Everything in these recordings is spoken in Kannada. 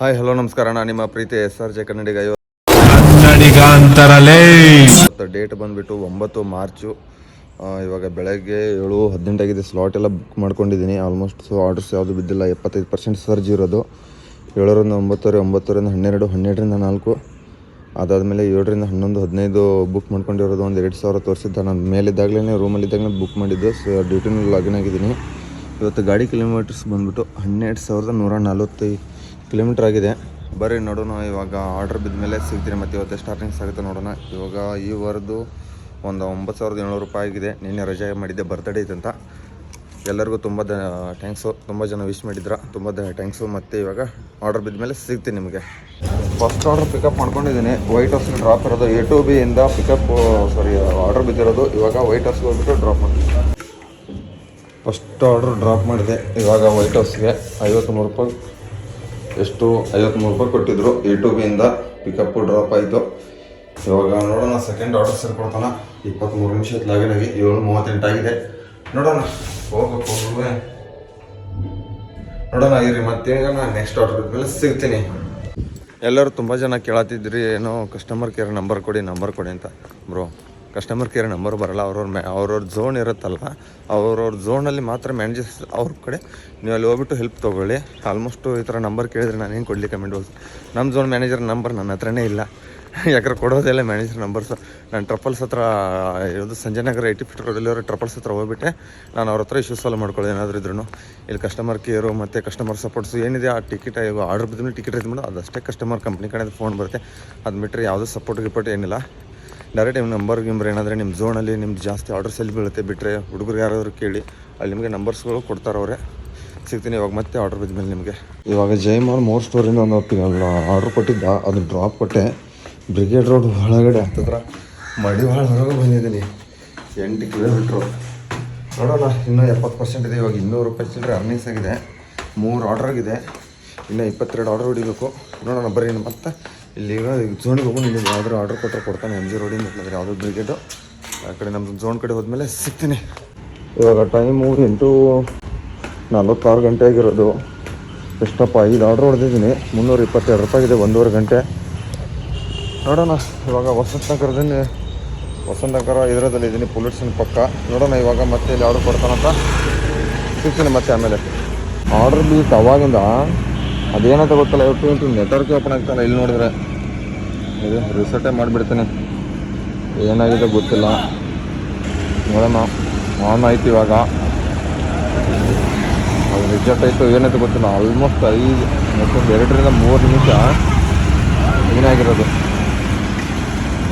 ಹಾಯ್ ಹಲೋ ನಮಸ್ಕಾರ, ನಾನು ನಿಮ್ಮ ಪ್ರೀತಿ SRJ ಕನ್ನಡಿಗ. ಡೇಟ್ ಬಂದುಬಿಟ್ಟು 9 ಮಾರ್ಚು. ಇವಾಗ ಬೆಳಗ್ಗೆ 7:18 ಆಗಿದೆ. ಸ್ಲಾಟ್ ಎಲ್ಲ ಬುಕ್ ಮಾಡ್ಕೊಂಡಿದ್ದೀನಿ. ಆಲ್ಮೋಸ್ಟ್ ಆರ್ಡರ್ಸ್ ಯಾವುದು ಬಿದ್ದಿಲ್ಲ. 75% ಸರ್ಜ್ ಇರೋದು. 7ರಿಂದ 9, 9ರಿಂದ 12, 12ರಿಂದ 4, ಅದಾದಮೇಲೆ 7ರಿಂದ 11, 15 ಬುಕ್ ಮಾಡ್ಕೊಂಡಿರೋದು. ಒಂದು 2,000 ತೋರಿಸಿದ್ದ. ನಾನು ಮೇಲಿದ್ದಾಗಲೇ ರೂಮಲ್ಲಿದ್ದಾಗಲೇ ಬುಕ್ ಮಾಡಿದ್ದು. ಡ್ಯೂಟಿನಲ್ಲಿ ಲಾಗಿನ್ ಆಗಿದ್ದೀನಿ. ಇವತ್ತು ಗಾಡಿ ಕಿಲೋಮೀಟರ್ಸ್ ಬಂದುಬಿಟ್ಟು 12,145 ಕಿಲೋಮೀಟ್ರ್ ಆಗಿದೆ. ಬರ್ರಿ ನೋಡೋಣ. ಇವಾಗ ಆರ್ಡ್ರ್ ಬಿದ್ದ ಮೇಲೆ ಸಿಗ್ತೀನಿ. ಮತ್ತು ಇವತ್ತು ಸ್ಟಾರ್ಟಿಂಗ್ಸ್ ಆಗುತ್ತೆ ನೋಡೋಣ. ಇವಾಗ ಈ ವಾರದ್ದು ಒಂದು 9,700 ರೂಪಾಯಿ ಆಗಿದೆ. ನಿನ್ನೆ ರಜೆ ಮಾಡಿದ್ದೆ, ಬರ್ತ್ಡೇ ಐತೆ ಅಂತ. ಎಲ್ಲರಿಗೂ ತುಂಬ ಥ್ಯಾಂಕ್ಸು. ತುಂಬ ಜನ ವಿಶ್ ಮಾಡಿದ್ರ, ತುಂಬ ಥ್ಯಾಂಕ್ಸು. ಮತ್ತು ಇವಾಗ ಆರ್ಡ್ರ್ ಬಿದ್ದ ಮೇಲೆ ಸಿಗ್ತೀನಿ ನಿಮಗೆ. ಫಸ್ಟ್ ಆರ್ಡ್ರ್ ಪಿಕಪ್ ಮಾಡ್ಕೊಂಡಿದ್ದೀನಿ. ವೈಟ್ ಹೌಸ್ಗೆ ಡ್ರಾಪ್ ಇರೋದು. A2B ಇಂದ ಆರ್ಡ್ರ್ ಬಿದ್ದಿರೋದು. ಇವಾಗ ವೈಟ್ ಹೌಸ್ಗೆ ಹೋಗ್ಬಿಟ್ಟು ಡ್ರಾಪ್ ಮಾಡ್ತೀನಿ. ಫಸ್ಟ್ ಆರ್ಡ್ರ್ ಡ್ರಾಪ್ ಮಾಡಿದೆ. ಇವಾಗ ವೈಟ್ ಹೌಸ್ಗೆ 53 ರೂಪಾಯಿ, ಎಷ್ಟು 53 ರೂಪಾಯಿ ಕೊಟ್ಟಿದ್ರು. A2B ಇಂದ ಪಿಕಪ್ಪು ಡ್ರಾಪ್ ಆಯಿತು. ಇವಾಗ ನೋಡೋಣ. Second order ಸೇರ್ಕೊಡ್ತಾನೆ. 23 ನಿಮಿಷ ಲಾಗಿನ್ ಆಗಿ 7:38 ಆಗಿದೆ. ನೋಡೋಣ, ಹೋಗ್ಬೇಕು ನೋಡೋಣ ಇರಿ. ಮತ್ತೇಗ ನಾನು ನೆಕ್ಸ್ಟ್ ಆರ್ಡರ್ ಬಿದ್ಮೇಲೆ ಸಿಗ್ತೀನಿ. ಎಲ್ಲರೂ ತುಂಬ ಜನ ಕೇಳತ್ತಿದ್ರಿ, ಏನೋ ಕಸ್ಟಮರ್ ಕೇರ್ ನಂಬರ್ ಕೊಡಿ ಅಂತ. ಬ್ರೋ, ಕಸ್ಟಮರ್ ಕೇರ್ ನಂಬರ್ ಬರೋಲ್ಲ. ಅವ್ರವ್ರ ಝೋನ್ ಇರುತ್ತಲ್ಲ, ಅವ್ರವ್ರ ಝೋನಲ್ಲಿ ಮಾತ್ರ ಮ್ಯಾನೇಜರ್ಸ್ ಅವ್ರ ಕಡೆ ನೀವು ಅಲ್ಲಿ ಹೋಗ್ಬಿಟ್ಟು ಹೆಲ್ಪ್ ತೊಗೊಳ್ಳಿ. ಆಲ್ಮೋಸ್ಟು ಈ ಥರ ನಂಬರ್ ಕೇಳಿದ್ರೆ ನಾನು ಏನು ಕೊಡಲಿ ಕಮೆಂಟ್ ಬಾಕ್ಸ್. ನಮ್ಮ ಝೋನ್ ಮ್ಯಾನೇಜರ್ ನಂಬರ್ ನನ್ನ ಹತ್ರನೇ ಇಲ್ಲ. ಯಾಕಂದ್ರೆ ಕೊಡೋದೆಲ್ಲ ಮ್ಯಾನೇಜರ್ ನಂಬರ್ಸು. ನಾನು ಟ್ರಪಲ್ಸ್ ಹತ್ರ ಇರೋದು ಸಂಜಯನಗರ 80 ರೋಡಲ್ಲಿರೋ ಟ್ರಪಲ್ಸ್ ಹತ್ರ ಹೋಗ್ಬಿಟ್ಟೆ ನಾನು ಅವ್ರ ಹತ್ರ ಇಶ್ಯೂಸ್ ಸಾಲ್ವ್ ಮಾಡ್ಕೊಳ್ಳಿ. ಏನಾದರೂ ಇದ್ರೂ ಇಲ್ಲಿ ಕಸ್ಟಮರ್ ಕೇರು ಮತ್ತು ಕಸ್ಟಮರ್ ಸಪೋರ್ಟ್ಸು ಏನಿದೆ ಆ ಟಿಕೆಟ್ ಆರ್ಡರ್ ಬಿದ್ದ ಟಿಕೆಟ್ ಇದು ಮಾಡೋದು ಅದಷ್ಟೇ. ಕಸ್ಟಮರ್ ಕಂಪ್ನಿ ಕಡೆಯಿಂದ ಫೋನ್ ಬರುತ್ತೆ. ಅದು ಬಿಟ್ಟರೆ ಯಾವುದೂ ಸಪೋರ್ಟ್ ಏನಿಲ್ಲ. ಡೈರೆಕ್ಟ್ ನಿಮ್ಮ ನಂಬರ್ ಏನಾದರೆ ನಿಮ್ಮ ಝೋನಲ್ಲಿ ನಿಮ್ದು ಜಾಸ್ತಿ ಆರ್ಡರ್ಸ್ ಎಲ್ಲಿ ಬೀಳುತ್ತೆ ಬಿಟ್ಟರೆ ಹುಡುಗರು ಯಾರಾದರೂ ಕೇಳಿ, ಅಲ್ಲಿ ನಿಮಗೆ ನಂಬರ್ಸ್ಗಳು ಕೊಡ್ತಾರೆ ಅವರೇ. ಸಿಗ್ತೀನಿ ಇವಾಗ ಮತ್ತೆ ಆರ್ಡರ್ ಬಿದ್ಮೇಲೆ ನಿಮಗೆ. ಇವಾಗ ಜೈಮಾಲ್ 3 ಸ್ಟೋರಿಂದ ಒಂದು ಆರ್ಡ್ರ್ ಕೊಟ್ಟಿದ್ದ, ಅದು ಡ್ರಾಪ್ ಕೊಟ್ಟೆ. ಬ್ರಿಗೇಡ್ ರೋಡ್ ಒಳಗಡೆ ಹತ್ತಿರ ಮಡಿವಾಳ ಹೊರಗೆ ಬಂದಿದ್ದೀನಿ. 8 ಕಿಲೋಮೀಟ್ರು. ನೋಡೋಣ, ಇನ್ನೂ 70% ಇದೆ. ಇವಾಗ 200 ರೂಪಾಯಿ ಚಿಲ್ಲರೆ ಅರ್ನಿಂಗ್ಸ್ ಆಗಿದೆ. 3 ಆರ್ಡ್ರ್ ಆಗಿದೆ. ಇನ್ನೂ 22 ಆರ್ಡ್ರ್ ಹೊಡಿಬೇಕು. ನೋಡೋಣ ಬರ್ರಿ. ಮತ್ತೆ ಇಲ್ಲಿಗ ಝೋನಿಗೆ ಹೋಗು. ನಿಮಗೆ ಯಾವ್ದಾರು ಆರ್ಡ್ರ್ ಕೊಡ್ತಾನೆ. MG ರೋಡಿಂದ ಯಾವುದೋ ಬ್ರಿಗೇಡು ಆ ಕಡೆ ನಮ್ಮ ಝೋನ್ ಕಡೆ ಹೋದ್ಮೇಲೆ ಸಿಗ್ತೀನಿ. ಇವಾಗ ಟೈಮು 8:46 ಗಂಟೆ ಆಗಿರೋದು. ಎಷ್ಟಪ್ಪ 5 ಆರ್ಡ್ರ್ ಹೊಡೆದಿದ್ದೀನಿ. 322 ರೂಪಾಯಿ ಇದೆ. 1.5 ಗಂಟೆ. ನೋಡೋಣ ಇವಾಗ ವಸಂತನಗರ ಇದರದಲ್ಲಿ ಇದ್ದೀನಿ, ಪೊಲ್ಯೂಷನ್ ಪಕ್ಕ. ನೋಡೋಣ ಇವಾಗ ಮತ್ತೆ ಇಲ್ಲಿ ಆರ್ಡ್ರ್ ಕೊಡ್ತಾನಂತ ಸಿಗ್ತೀನಿ ಮತ್ತೆ ಆಮೇಲೆ. ಆರ್ಡ್ರ್ ಬೀಟ್ ಅವಾಗಿಂದ ಅದೇನಂತ ಗೊತ್ತಲ್ಲ, ಇವತ್ತು ನೆಟ್ವರ್ಕ್ ಓಪನ್ ಆಗ್ತಾಯಿಲ್ಲ. ಇಲ್ಲಿ ನೋಡಿದ್ರೆ ಇದು ರಿಸೆಟೇ ಮಾಡಿಬಿಡ್ತೀನಿ. ಏನಾಗಿದೆ ಗೊತ್ತಿಲ್ಲ. ನೋಡೋಣ. ಆನ್ ಆಯ್ತು. ಇವಾಗ ಅದು ರಿಜೆಕ್ಟ್ ಆಯಿತು. ಏನಂತ ಗೊತ್ತಿಲ್ಲ. ಆಲ್ಮೋಸ್ಟ್ 2ರಿಂದ 3 ನಿಮಿಷ ಏನಾಗಿರೋದು.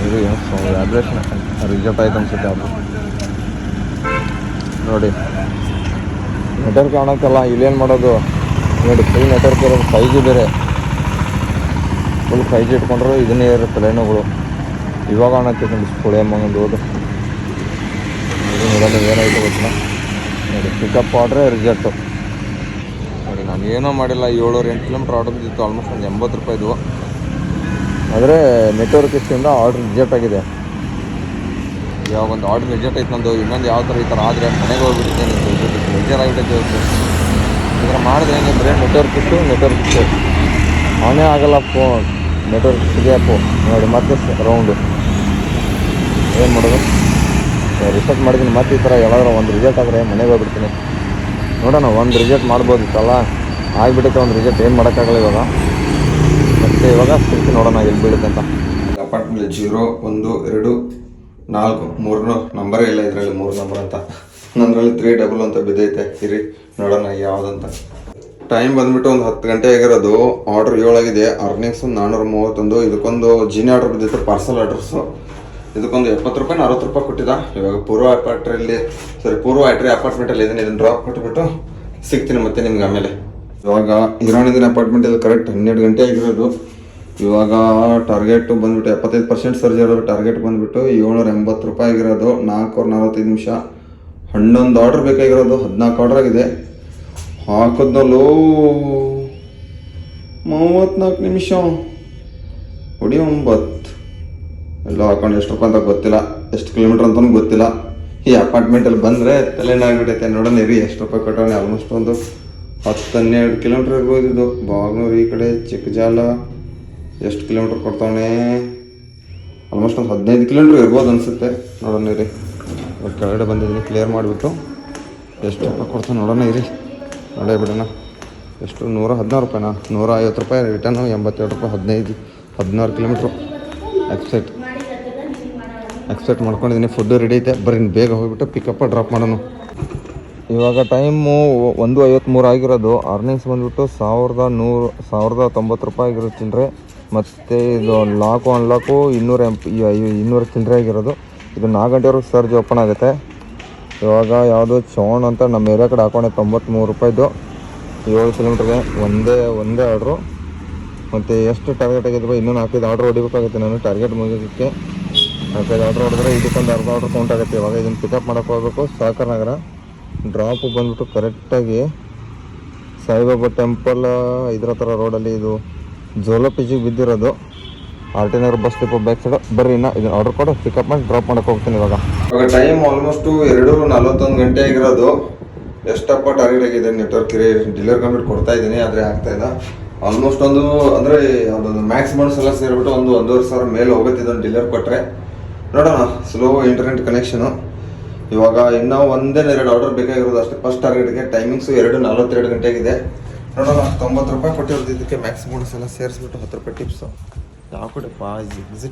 ಇದು ವ್ಯಾಬ್ರೇಷನ್ ರಿಜೆಕ್ಟ್ ಆಯ್ತು ಅನ್ಸುತ್ತೆ. ಅದು ನೋಡಿ ನೆಟ್ವರ್ಕ್ ಕಾಣೋಕ್ಕಲ್ಲ. ಇಲ್ಲೇನು ಮಾಡೋದು ನೋಡಿ. ಫುಲ್ ನೆಟ್ವರ್ಕ್ ಇರೋದು. 5G ಬೇರೆ. ಫುಲ್ 5G ಇಟ್ಕೊಂಡ್ರು ಇದನ್ನೇ ಇರುತ್ತೆ ಲೈನುಗಳು. ಇವಾಗ ಅನ್ನತ್ತೆ ನೋಡಿ. ಸುಳೆ ಮಗಂದು ಹೋದು ಇದು ನೋಡೋದು ಏನಾಯಿತು ಗೊತ್ತಿಲ್ಲ. ನೋಡಿ ಪಿಕಪ್ ಆರ್ಡ್ರೆ ರಿಜೆಕ್ಟು. ನೋಡಿ ನಾನು ಏನೂ ಮಾಡಿಲ್ಲ. 7-8 ಕಿಲೋಮೀಟ್ರ್ ಆರ್ಡರ್ ಬಿದ್ದಿತ್ತು. ಆಲ್ಮೋಸ್ಟ್ ಒಂದು 80 ರೂಪಾಯಿದು. ಆದರೆ ನೆಟ್ವರ್ಕ್ ಇಷ್ಟಿಂದ ಆರ್ಡ್ರ್ ರಿಜೆಕ್ಟ್ ಆಗಿದೆ. ಇವಾಗ ಒಂದು ಆರ್ಡ್ರ್ ರಿಜೆಕ್ಟ್ ಆಯ್ತು ನಂದು. ಇನ್ನೊಂದು ಯಾವ ಥರ ಈ ಥರ ಆದರೆ ಮನೆಗೆ ಹೋಗ್ಬಿಟ್ಟಿದ್ದೇನೆ. ಬೇಜಾರಾಗಿಬಿಟ್ಟೈತೆ. ಈ ಥರ ಮಾಡಿದ್ರೆ ಹೆಂಗೆ ಬರೀ ನೆಟ್ವರ್ಕ್ ಇತ್ತು. ಆನೇ ಆಗಲ್ಲ ಫೋನ್. ನೆಟ್ವರ್ಕ್ ಸಿಗಪ್ಪು. ನೋಡಿ ಮತ್ತೆ ರೌಂಡು ಏನು ಮಾಡೋದು. ರಿಸೆಟ್ ಮಾಡಿದ್ದೀನಿ. ಮತ್ತೆ ಈ ಥರ ಯಾವಾಗಾದ್ರೂ ಒಂದು ರಿಜೆಕ್ಟ್ ಆದರೆ ಮನೆಗೆ ಹೋಗ್ಬಿಡ್ತೀನಿ. ನೋಡೋಣ, ಒಂದು ರಿಜೆಕ್ಟ್ ಮಾಡ್ಬೋದಿತ್ತಲ್ಲ. ಆಗಿಬಿಟ್ಟೈತೆ ಒಂದು ರಿಜೆಕ್ಟ್. ಏನು ಮಾಡೋಕ್ಕಾಗಲ್ಲ ಇವಾಗ. ಮತ್ತು ಇವಾಗ ಸಿಗ್ತೀನಿ. ನೋಡೋಣ ಎಲ್ಲಿ ಬೀಳುತ್ತೆ ಅಂತ. ಅಪಾರ್ಟ್ಮೆಂಟ್ 0, 1, 2, 4 3 ನಂಬರೇ ಇಲ್ಲ ಇದರಲ್ಲಿ. 3 ನಂಬರ್ ಅಂತ ನನ್ನಲ್ಲಿ 3 ಅಂತ ಬಿದ್ದೈತೆ. ಇರಿ ನೋಡೋಣ ಯಾವುದಂತ. ಟೈಮ್ ಬಂದುಬಿಟ್ಟು ಒಂದು 10 ಗಂಟೆ ಆಗಿರೋದು. ಆರ್ಡ್ರ್ 7 ಆಗಿದೆ. ಅರ್ನಿಂಗ್ಸ್ 431. ಇದಕ್ಕೊಂದು ಜೀನಿ ಆರ್ಡ್ರ್ ಬಿದ್ದಿತ್ತು, ಪಾರ್ಸಲ್ ಆರ್ಡ್ರಸ್ಸು. ಇದಕ್ಕೊಂದು 70 ರೂಪಾಯಿ 40 ರೂಪಾಯಿ ಕೊಟ್ಟಿದ್ದ. ಇವಾಗ ಪೂರ್ವ ಐಟ್ರಿ ಅಪಾರ್ಟ್ಮೆಂಟಲ್ಲಿ ಇದನ್ನು ಡ್ರಾಪ್ ಕೊಟ್ಬಿಟ್ಟು ಸಿಗ್ತೀನಿ ಮತ್ತೆ ನಿಮ್ಗೆ ಆಮೇಲೆ. ಇವಾಗ ಹಿರಾಣಿದಿನ ಅಪಾರ್ಟ್ಮೆಂಟ್ ಇದು ಕರೆಕ್ಟ್ 12 ಗಂಟೆ ಆಗಿರೋದು. ಇವಾಗ ಟಾರ್ಗೆಟ್ ಬಂದುಬಿಟ್ಟು 75% ಸರ್ಜ್ ಇರೋದು. ಟಾರ್ಗೆಟ್ ಬಂದುಬಿಟ್ಟು 780 ರೂಪಾಯಿ ಆಗಿರೋದು. 4:45 ನಿಮಿಷ. 11 ಆರ್ಡ್ರ್ ಬೇಕಾಗಿರೋದು. 14 ಆರ್ಡ್ರ್ ಆಗಿದೆ. ಹಾಕಿದ್ನಲ್ಲೂ 34 ನಿಮಿಷ ಹೊಡಿ 9 ಎಲ್ಲ ಹಾಕೊಂಡು ಎಷ್ಟು ರೂಪಾಯಿ ಅಂತ ಗೊತ್ತಿಲ್ಲ. ಎಷ್ಟು ಕಿಲೋಮೀಟ್ರ್ ಅಂತಲೂ ಗೊತ್ತಿಲ್ಲ. ಈ ಅಪಾರ್ಟ್ಮೆಂಟಲ್ಲಿ ಬಂದರೆ ತಲೆನೇ ಆಗಿಬಿಟ್ಟೈತೆ. ನೋಡೋಣ ಇರಿ ಎಷ್ಟು ರೂಪಾಯಿ ಕೊಟ್ಟವನೇ. ಆಲ್ಮೋಸ್ಟ್ ಒಂದು 10-12 ಕಿಲೋಮೀಟ್ರ್ ಇರ್ಬೋದು ಇದು. ಬಾಗ್ನೂರು ಈ ಕಡೆ ಚಿಕ್ಕಜಾಲ ಎಷ್ಟು ಕಿಲೋಮೀಟ್ರ್ ಕೊಡ್ತಾವಣೆ? ಆಲ್ಮೋಸ್ಟ್ ಒಂದು 15 ಕಿಲೋಮೀಟ್ರ್ ಇರ್ಬೋದು ಅನಿಸುತ್ತೆ. ನೋಡೋಣ ಇರಿ, ಕೆಳಗಡೆ ಬಂದಿದ್ದೀನಿ, ಕ್ಲಿಯರ್ ಮಾಡಿಬಿಟ್ಟು ಎಷ್ಟು ರೂಪಾಯಿ ಕೊಡ್ತಾನೆ ನೋಡೋಣ ಇರಿ. ನೋಡೇ ಬಿಡೋಣ. ಎಷ್ಟು 116 ರೂಪಾಯಿನಾ? 150 ರೂಪಾಯಿ ರಿಟರ್ನು, 87 ರೂಪಾಯಿ. 16 ಕಿಲೋಮೀಟ್ರು ಎಕ್ಸ್ಪೆಕ್ಟ್ ಮಾಡ್ಕೊಂಡಿದ್ದೀನಿ. ಫುಡ್ಡು ರೆಡಿ ಐತೆ, ಬರೀ ಬೇಗ ಹೋಗಿಬಿಟ್ಟು ಪಿಕಪ್ ಡ್ರಾಪ್ ಮಾಡೋಣ. ಇವಾಗ ಟೈಮು 1:53 ಆಗಿರೋದು. ಅರ್ನಿಂಗ್ಸ್ ಬಂದುಬಿಟ್ಟು 1,90 ರೂಪಾಯಿ ಆಗಿರೋ ಚಿಲ್ಲರೆ. ಮತ್ತು ಇದು ಅನ್ಲಾಕು 200 ಚಿಲ್ಲರೆ ಆಗಿರೋದು. ಇದು 4 ಗಂಟೆವರೆಗೂ ಸರ್ಜ್ ಓಪನ್ ಆಗುತ್ತೆ. ಇವಾಗ ಯಾವುದೋ ಚೌಣ್ ಅಂತ ನಮ್ಮ ಏರಿಯಾ ಕಡೆ ಹಾಕೊಂಡೆ 93 ರೂಪಾಯಿದು 7 ಕಿಲೋಮೀಟ್ರಿಗೆ. ಒಂದೇ ಆರ್ಡ್ರು. ಮತ್ತು ಎಷ್ಟು ಟಾರ್ಗೆಟ್ ಆಗಿದ್ವಿ? ಇನ್ನೂ 4-5 ಆರ್ಡ್ರ್ ಹೊಡಿಬೇಕಾಗುತ್ತೆ ನಾನು ಟಾರ್ಗೆಟ್ ಮುಗಿಯೋದಕ್ಕೆ. 4-5 ಆರ್ಡ್ರ್ ಹೊಡೆದ್ರೆ ಇದಕ್ಕೊಂದು ಅರ್ಧ ಆರ್ಡ್ರ್ ಕೌಂಟ್ ಆಗುತ್ತೆ. ಇವಾಗ ಇದನ್ನು ಪಿಕಪ್ ಮಾಡೋಕ್ಕೆ ಹೋಗಬೇಕು. ಸಹಕಾರ ನಗರ ಡ್ರಾಪು ಬಂದುಬಿಟ್ಟು ಕರೆಕ್ಟಾಗಿ ಸಾಯಿಬಾಬಾ ಟೆಂಪಲ್ ಇದ್ರ ಥರ ರೋಡಲ್ಲಿ ಇದು ಜೋಲೋ ಪಿಜಿಗೆ ಬಿದ್ದಿರೋದು. RT ನಗರ ಬಸ್ ಡಿಪೋ ಬ್ಯಾಕ್ ಸೈಡು. ಬರ್ರಿ ಇನ್ನು ಇದನ್ನು ಆರ್ಡ್ರ್ ಕೊಡು, ಪಿಕಪ್ ಮಾಡಿ ಡ್ರಾಪ್ ಮಾಡೋಕ್ಕೆ ಹೋಗ್ತೀನಿ. ಇವಾಗ ಟೈಮ್ ಆಲ್ಮೋಸ್ಟು 2:41 ಗಂಟೆ ಆಗಿರೋದು. ಎಷ್ಟಪ್ಪ ಟಾರ್ಗೆಟ್ ಆಗಿದೆ ನೆಟ್ವರ್ಕ್ ಡಿಲಿವರಿ ಕಂಪ್ಲೀಟ್ ಕೊಡ್ತಾ ಇದ್ದೀನಿ, ಆದರೆ ಆಗ್ತಾಯಿಲ್ಲ. ಆಲ್ಮೋಸ್ಟ್ ಅಂದರೆ ಅದೊಂದು ಮ್ಯಾಕ್ಸಿಮಮ್ಸ್ ಎಲ್ಲ ಸೇರಿಬಿಟ್ಟು 1,500 ಮೇಲೆ ಹೋಗುತ್ತೆ ಇದೊಂದು ಡಿಲಿವರಿ ಕೊಟ್ಟರೆ. ನೋಡೋಣ, ಸ್ಲೋ ಇಂಟರ್ನೆಟ್ ಕನೆಕ್ಷನು. ಇವಾಗ ಇನ್ನೂ 1-2 ಆರ್ಡರ್ ಬೇಕಾಗಿರೋದು ಅಷ್ಟೇ. ಫಸ್ಟ್ ಟಾರ್ಗೆಟ್ಗೆ ಟೈಮಿಂಗ್ಸು 2:42 ಗಂಟೆಗಿದೆ. ನೋಡೋಣ, 90 ರೂಪಾಯಿ ಕೊಟ್ಟಿರೋದು ಇದಕ್ಕೆ. ಮ್ಯಾಕ್ಸಿಮಮ್ಸ್ ಎಲ್ಲ ಸೇರಿಸ್ಬಿಟ್ಟು 10 ರೂಪಾಯಿ ಟಿಪ್ಸು. ಯಾವ ಕಡೆಪ್ಪ ಎಕ್ಸಿಟ್? ಈ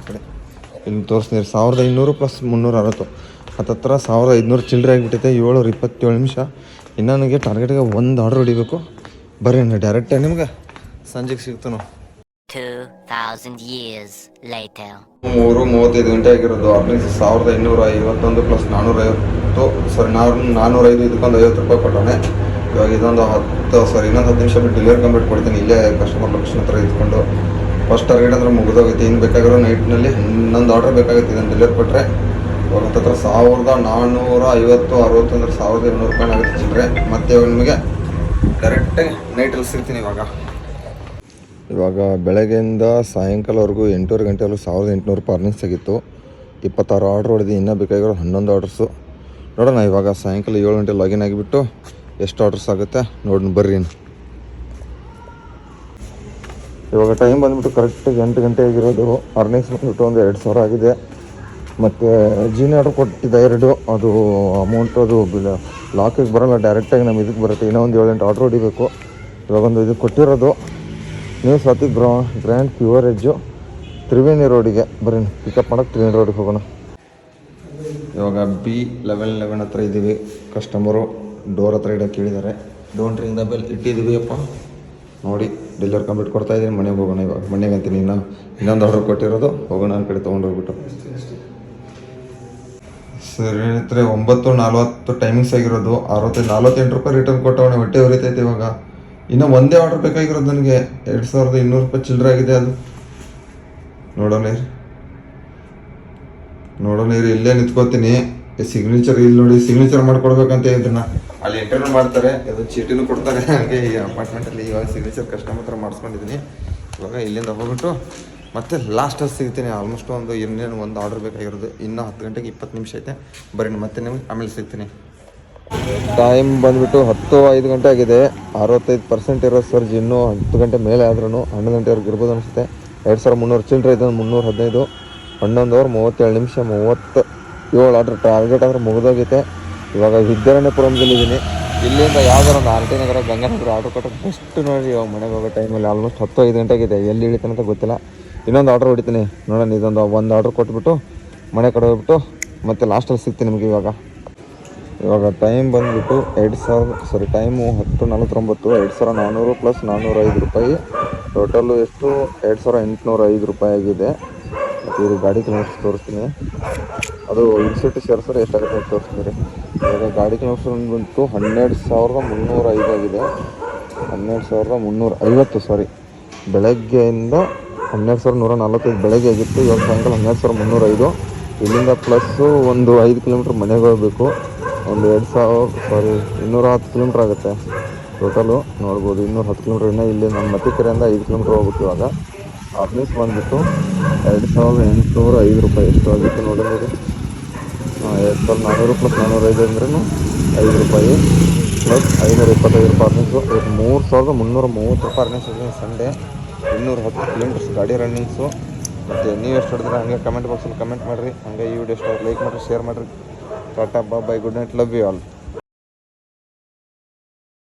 ಕಡೆ ಇನ್ನು ತೋರಿಸ್ತೀನಿ. 1,500 ಪ್ಲಸ್ 360 ಹತ್ತತ್ರ 1,500 ಚಿಲ್ಲರೆ ಆಗಿಬಿಟ್ಟಿದೆ. 7:27 ನಿಮಿಷ. ಇನ್ನು ನನಗೆ ಟಾರ್ಗೆಟ್ಗೆ ಒಂದು ಆರ್ಡರ್ ಹೊಡಿಬೇಕು. ಬರ್ರಿ ಡೈರೆಕ್ಟಾಗಿ ನಿಮ್ಗೆ ಸಂಜೆಗೆ ಸಿಗ್ತಾನು. 2,000 years later. 3:35 ಗಂಟೆ ಆಗಿರೋದು. ಅರ್ನಿಂಗ್ಸ್ 1,251 ಪ್ಲಸ್ 405 ಇದಕ್ಕೊಂದು 50 ರೂಪಾಯಿ ಕೊಟ್ಟವನೆ. ಇವಾಗ ಇದೊಂದು ಇನ್ನೊಂದು 10 ನಿಮಿಷ ಬಿಟ್ಟು ಡೆಲಿವರಿ ಕಂಪ್ಲೀಟ್ ಕೊಡ್ತೀನಿ. ಇಲ್ಲೇ ಕಸ್ಟಮರ್ ಲೊಕೇಶನ್ ಹತ್ರ ಇದ್ಕೊಂಡು. ಫಸ್ಟ್ ಟಾರ್ಗೆಟ್ ಅಂದರೆ ಮುಗಿದೋಗುತ್ತೆ. ಇನ್ನು ಬೇಕಾಗಿರೋ ನೈಟ್ನಲ್ಲಿ 11 ಆರ್ಡರ್ ಬೇಕಾಗುತ್ತೆ ಇದನ್ನು ಡೆಲಿವರಿ ಕೊಟ್ಟರೆ. ಇವಾಗ ಹತ್ರ 1,450 ಅಂದರೆ 1,200 ರೂಪಾಯಿ ಆಗುತ್ತೆ ಚಿಲ್ಲರೆ. ಮತ್ತು ಇವಾಗ ನಿಮಗೆ ಡೈರೆಕ್ಟಾಗಿ ನೈಟಲ್ಲಿ ಸಿಗ್ತೀನಿ. ಇವಾಗ ಬೆಳಗ್ಗೆಯಿಂದ ಸಾಯಂಕಾಲವರೆಗೂ 8:30 ಗಂಟೆವರೆಗೂ 1,800 ರೂಪಾಯಿ ಅರ್ನಿಂಗ್ಸ್ ಆಗಿತ್ತು. 26 ಆರ್ಡ್ರ್ ಹೊಡೆದು ಇನ್ನೂ ಬೇಕಾಗಿರೋ 11 ಆರ್ಡರ್ಸು. ನೋಡೋಣ ಇವಾಗ ಸಾಯಂಕಾಲ 7 ಗಂಟೆ ಲಾಗಿನ್ ಆಗಿಬಿಟ್ಟು ಎಷ್ಟು ಆರ್ಡರ್ಸ್ ಆಗುತ್ತೆ ನೋಡೋಣ ಬರ್ರಿ. ಇವಾಗ ಟೈಮ್ ಬಂದುಬಿಟ್ಟು ಕರೆಕ್ಟಾಗಿ 8 ಗಂಟೆ ಆಗಿರೋದು. ಅರ್ನಿಂಗ್ಸ್ ಬಂದುಬಿಟ್ಟು ಒಂದು 2,000 ಆಗಿದೆ. ಮತ್ತು ಜೀನಿ ಆರ್ಡ್ರ್ ಕೊಟ್ಟಿದ್ದೆ 2. ಅದು ಅಮೌಂಟ್ ಅದು ಲಾಕಿಗೆ ಬರೋಲ್ಲ, ಡೈರೆಕ್ಟಾಗಿ ನಮ್ಮ ಇದಕ್ಕೆ ಬರುತ್ತೆ. ಇನ್ನೂ ಒಂದು 7-8 ಆರ್ಡ್ರ್ ಹೊಡಿಬೇಕು. ಇವಾಗೊಂದು ಇದು ಕೊಟ್ಟಿರೋದು ನೀವು ಸ್ವಾತಿ ಗ್ರ್ಯಾಂಡ್ ಪ್ಯೂವರೇಜು ತ್ರಿವೇಣಿ ರೋಡಿಗೆ. ಬರೀ ಪಿಕಪ್ ಮಾಡೋಕ್ಕೆ ತ್ರಿವೇಣಿ ರೋಡಿಗೆ ಹೋಗೋಣ. ಇವಾಗ B11 ಹತ್ರ ಇದ್ದೀವಿ. ಕಸ್ಟಮರು ಡೋರ್ ಹತ್ರ ಇಡೋಕ್ಕೆ ಕೇಳಿದ್ದಾರೆ. ಡೋಂಟ್ ರಿಂಗ್ ದ ಬೆಲ್ ಇಟ್ಟಿದ್ದೀವಿ ಅಪ್ಪ. ನೋಡಿ ಡೆಲಿವರಿ ಕಂಪ್ಲೀಟ್ ಕೊಡ್ತಾ ಇದ್ದೀನಿ. ಮನೆಗೆ ಹೋಗೋಣ. ಇವಾಗ ಮನೆಗೆ ಅಂತೀನಿ. ಇನ್ನೊಂದು ಆರ್ಡರ್ ಕೊಟ್ಟಿರೋದು. ಹೋಗೋಣ ಆ ಕಡೆ ತೊಗೊಂಡೋಗ್ಬಿಟ್ಟು. ಸರಿ ಹೇಳ್ತಾರೆ. 9:40 ಟೈಮಿಂಗ್ಸ್ ಆಗಿರೋದು. 48 ರೂಪಾಯಿ ರಿಟರ್ನ್ ಕೊಟ್ಟವನೇ. ಹೊಟ್ಟೆ ಉರಿತೈತೆ. ಇವಾಗ ಇನ್ನೂ ಒಂದೇ ಆರ್ಡರ್ ಬೇಕಾಗಿರೋದು ನನಗೆ. 2,200 ರೂಪಾಯಿ ಚಿಲ್ಲರೆ ಆಗಿದೆ ಅದು. ನೋಡೋಣ ಇರಿ ಇಲ್ಲೇ ನಿಂತ್ಕೋತೀನಿ. ಸಿಗ್ನೇಚರ್ ಇಲ್ಲಿ ನೋಡಿ, ಸಿಗ್ನೇಚರ್ ಮಾಡ್ಕೊಡ್ಬೇಕಂತ ಇದನ್ನ ಅಲ್ಲಿ ಇಂಟರ್ವ್ಯೂ ಮಾಡ್ತಾರೆ. ಅದು ಚೀಟಿನೂ ಕೊಡ್ತಾರೆ. ಹಾಗೆ ಈ ಅಪಾರ್ಟ್ಮೆಂಟಲ್ಲಿ ಇವಾಗ ಸಿಗ್ನೇಚರ್ ಕಸ್ಟಮರ್ ಹತ್ರ ಮಾಡಿಸ್ಕೊಂಡಿದ್ದೀನಿ. ಇವಾಗ ಇಲ್ಲಿಂದ ಹೋಗ್ಬಿಟ್ಟು ಮತ್ತೆ ಲಾಸ್ಟಲ್ಲಿ ಸಿಗ್ತೀನಿ. ಆಲ್ಮೋಸ್ಟ್ ಇನ್ನೇನು ಒಂದು ಆರ್ಡರ್ ಬೇಕಾಗಿರೋದು. ಇನ್ನೂ 10 ಗಂಟೆಗೆ 20 ನಿಮಿಷ ಐತೆ. ಬರೀ ಮತ್ತೆ ನಿಮ್ಗೆ ಆಮೇಲೆ ಸಿಗ್ತೀನಿ. ಟೈಮ್ ಬಂದುಬಿಟ್ಟು 10:05 ಗಂಟೆ ಆಗಿದೆ. 65% ಇರೋ ಸರ್ಜ್. ಇನ್ನೂ 10 ಗಂಟೆ ಮೇಲೆ ಆದ್ರೂ 11 ಗಂಟೆವರೆಗೆ ಇರ್ಬೋದು ಅನಿಸುತ್ತೆ. 2,300 ಚಿಲ್ಲರೆ ಇದೆ. 315 11:37 ನಿಮಿಷ 37 ಆರ್ಡ್ರ್. ಟಾರ್ಗೆಟ್ ಆದರೆ ಮುಗಿದೋಗೈತೆ. ಇವಾಗ ವಿದ್ಯಾರಣ್ಯಪುರಮದಲ್ಲಿದ್ದೀನಿ. ಇಲ್ಲಿಂದ ಯಾವ್ದಾರು ಒಂದು RT ನಗರ ಗಂಗಾನಗರ ಆರ್ಡ್ರ್ ಕೊಟ್ಟರೆ ಬೆಸ್ಟ್ ನೋಡಿ. ಇವಾಗ ಮನೆಗೆ ಹೋಗೋ ಟೈಮಲ್ಲಿ ಆಲ್ಮೋಸ್ಟ್ 10:05 ಗಂಟೆ ಆಗಿದೆ. ಎಲ್ಲಿ ಇಳಿತಾನಂತ ಗೊತ್ತಿಲ್ಲ. ಇನ್ನೊಂದು ಆರ್ಡ್ರ್ ಹೊಡಿತೀನಿ. ನೋಡೋಣ, ಒಂದು ಆರ್ಡ್ರ್ ಕೊಟ್ಬಿಟ್ಟು ಮನೆ ಕಡೆ ಹೋಗ್ಬಿಟ್ಟು ಮತ್ತೆ ಲಾಸ್ಟಲ್ಲಿ ಸಿಗ್ತೀನಿ ನಿಮಗೆ. ಇವಾಗ ಟೈಮ್ ಬಂದುಬಿಟ್ಟು ಟೈಮು 10:49. 2,400 ಪ್ಲಸ್ 405 ರೂಪಾಯಿ. ಟೋಟಲ್ಲು ಎಷ್ಟು? 2,805 ರೂಪಾಯಿ ಆಗಿದೆ. ಇದು ಗಾಡಿ ಕಿಲೋಮೀಟರ್ಸ್ ತೋರಿಸ್ತೀನಿ. ಅದು ಇನ್ಸೆಟ್ ಸೇರಿಸಿದ್ರೆ ಎಷ್ಟಾಗುತ್ತೆ ಅಂತ ತೋರಿಸ್ತೀನಿ. ಇವಾಗ ಗಾಡಿ ಕಿಲೋಮೀಟರ್ ಬಂತು 12,305 ಆಗಿದೆ. 12,350 ಬೆಳಗ್ಗೆಯಿಂದ 12,145 ಬೆಳಗ್ಗೆ ಆಗಿತ್ತು. ಇವಾಗ ಸಾಯಂಕಾಲ 12,305. ಇಲ್ಲಿಂದ ಪ್ಲಸ್ಸು ಒಂದು 5 ಕಿಲೋಮೀಟ್ರ್ ಮನೆಗೆ ಹೋಗಬೇಕು. ಒಂದು 210 ಕಿಲೋಮೀಟ್ರ್ ಆಗುತ್ತೆ ಟೋಟಲು. ನೋಡ್ಬೋದು 210 ಕಿಲೋಮೀಟ್ರ್. ಇನ್ನೂ ಇಲ್ಲಿ ನಮ್ಮ ಮತ್ತಿಕೆರೆಯಿಂದ 5 ಕಿಲೋಮೀಟ್ರ್ ಹೋಗ್ಬೇಕು. ಇವಾಗ ಅರ್ನಿಂಗ್ಸ್ ಬಂದುಬಿಟ್ಟು 2,805 ರೂಪಾಯಿ. ಎಷ್ಟು ಆಗಿತ್ತು ನೋಡಿದ್ರೆ 2,400 ಪ್ಲಸ್ 405 ಅಂದ್ರೂ 5 ರೂಪಾಯಿ. ಪ್ಲಸ್ 525 ರೂಪಾಯಿ ಅರ್ನಿಂಗ್ಸು. 3330 ರೂಪಾಯಿ ಅರ್ನಿಂಗ್ಸ್ ಸಂಡೇ. 210 ಕಿಲೋಮೀಟರ್ಸ್ ಗಾಡಿ ರನ್ನಿಂಗ್ಸು. ಮತ್ತು ನೀವು ಎಷ್ಟು ಹೊಡೆದ್ರೆ ಹಂಗೆ ಕಮೆಂಟ್ ಬಾಕ್ಸಲ್ಲಿ ಕಮೆಂಟ್ ಮಾಡಿರಿ. ಹಂಗೆ ಈ ವಿಡಿಯೋ ಇಷ್ಟ ಲೈಕ್ ಮಾಡಿರಿ, ಶೇರ್ ಮಾಡಿರಿ. Tata bye, good night, love you all.